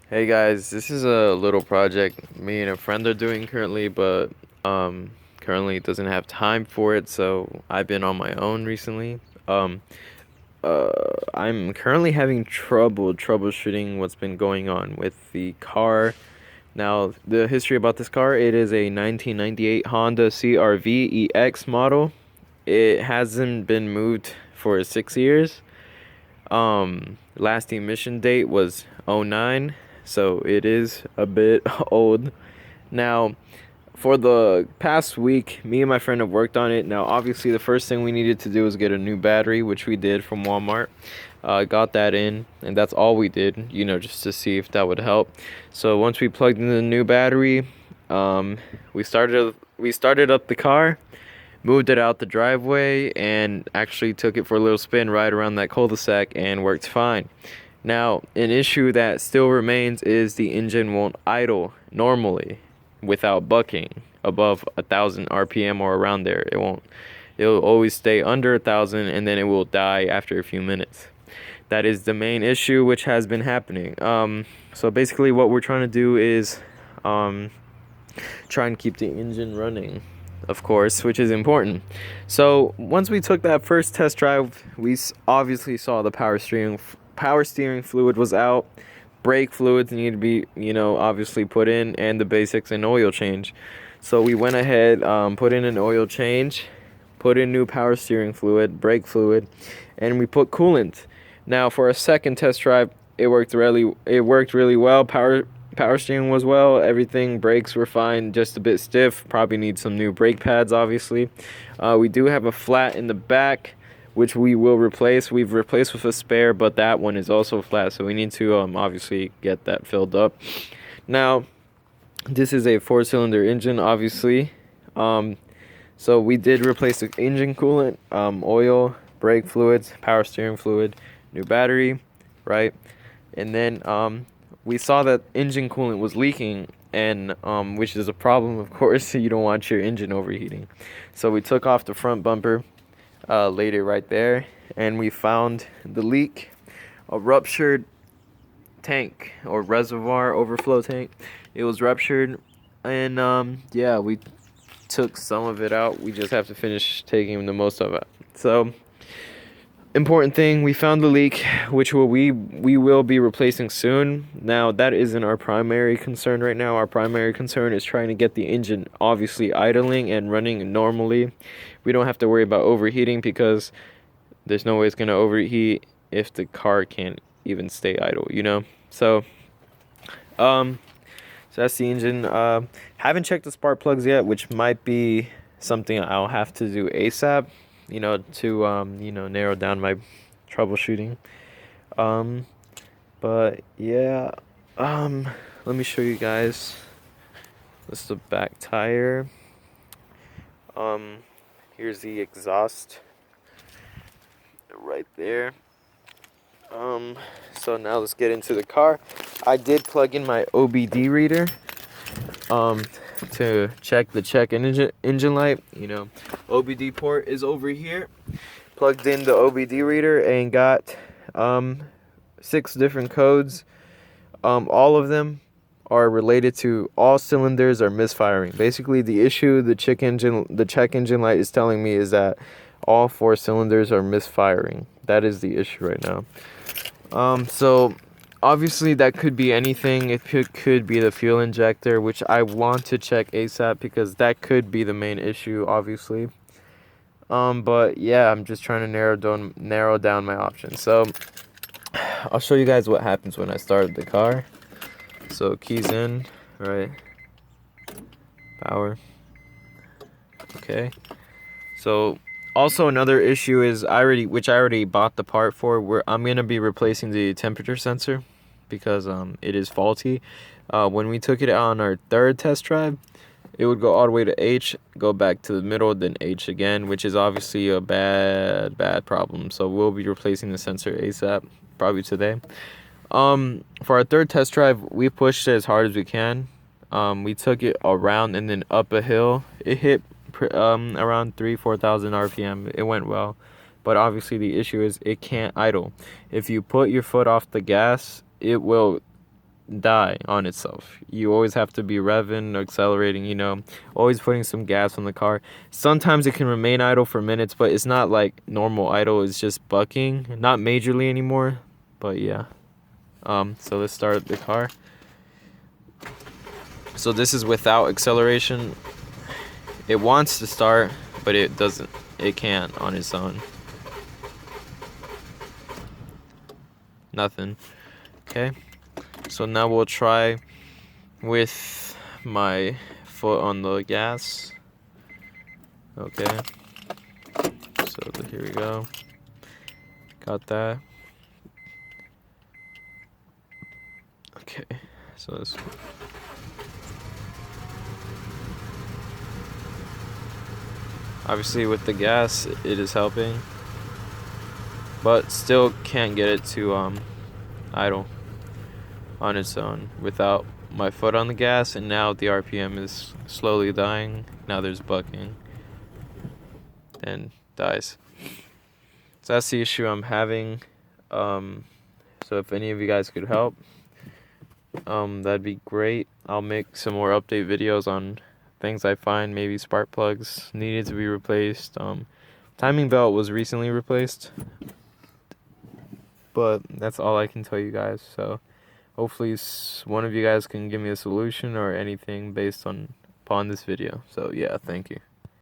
Hey guys, this is a little project me and a friend are doing currently, but currently doesn't have time for it, so I've been on my own recently. Um I'm currently having trouble troubleshooting what's been going on with the car. Now, the history about this car, it is a 1998 Honda CRV EX model. It hasn't been moved for 6 years. Last emission date was '09, so it is a bit old. Now, for the past week, me and my friend have worked on it. Now, obviously, the first thing we needed to do was get a new battery, which we did from Walmart. Got that in, and that's all we did, just to see if that would help. So once we plugged in the new battery, um, we started up the car, moved it out the driveway, and actually took it for a little spin right around that cul-de-sac and worked fine. Now, an issue that still remains is the engine won't idle normally without bucking above 1,000 RPM or around there. It'll always stay under 1,000 and then it will die after a few minutes. That is the main issue which has been happening. So basically what we're trying to do is um, try and keep the engine running, of course, which is important. So once we took that first test drive, we obviously saw the power steering fluid was out, brake fluids need to be, obviously put in, and the basics and oil change. So we went ahead, put in an oil change, put in new power steering fluid, brake fluid, and we put coolant. Now for a second test drive, it worked really well. Power steering was well, everything, brakes were fine, just a bit stiff, probably need some new brake pads obviously. We do have a flat in the back which we will replace. We've replaced with a spare, but that one is also flat, so we need to obviously get that filled up. Now, this is a 4-cylinder engine, obviously. So we did replace the engine coolant, oil, brake fluids, power steering fluid, new battery, right? And then we saw that engine coolant was leaking, and which is a problem, of course. You don't want your engine overheating. So we took off the front bumper, laid it right there, and we found the leak, a ruptured tank or reservoir overflow tank. It was ruptured, and yeah, we took some of it out. We just have to finish taking the most of it. So important thing, we found the leak, which we will be replacing soon. Now that isn't our primary concern right now. Our primary concern is trying to get the engine obviously idling and running normally. We don't have to worry about overheating because there's no way it's going to overheat if the car can't even stay idle. So that's the engine. Haven't checked the spark plugs yet, which might be something I'll have to do ASAP, to narrow down my troubleshooting. But yeah, let me show you guys. This is the back tire. Here's the exhaust right there. So now let's get into the car. I did plug in my OBD reader to check the engine light. OBD port is over here. Plugged in the OBD reader and got 6 different codes. All of them are related to all cylinders are misfiring. Basically, the issue the check engine light is telling me is that all 4 cylinders are misfiring. That is the issue right now. So obviously that could be anything. It could be the fuel injector, which I want to check ASAP because that could be the main issue, obviously. But yeah, I'm just trying to narrow down my options. So I'll show you guys what happens when I start the car. So keys in, right? Power. Okay. So also another issue is I already bought the part for, where I'm gonna be replacing the temperature sensor because it is faulty. When we took it on our third test drive, it would go all the way to H, go back to the middle, then H again, which is obviously a bad problem. So we'll be replacing the sensor ASAP, probably today. For our third test drive, we pushed it as hard as we can. We took it around and then up a hill. It hit around 4,000 RPM. It went well, but obviously the issue is it can't idle. If you put your foot off the gas, it will die on itself. You always have to be revving, accelerating, you know, always putting some gas on the car. Sometimes it can remain idle for minutes, but it's not like normal idle. It's just bucking, not majorly anymore, but yeah. So let's start the car. So this is without acceleration. It wants to start, but it doesn't. It can't on its own. Nothing. Okay. So now we'll try with my foot on the gas. Okay. So here we go. Got that. Okay. So this. Obviously with the gas it is helping, but still can't get it to idle on its own without my foot on the gas, and now the RPM is slowly dying. Now there's bucking and dies. So that's the issue I'm having. So if any of you guys could help, that'd be great. I'll make some more update videos on things I find. Maybe spark plugs needed to be replaced. Timing belt was recently replaced, but that's all I can tell you guys. So hopefully one of you guys can give me a solution or anything based upon this video. So yeah, thank you.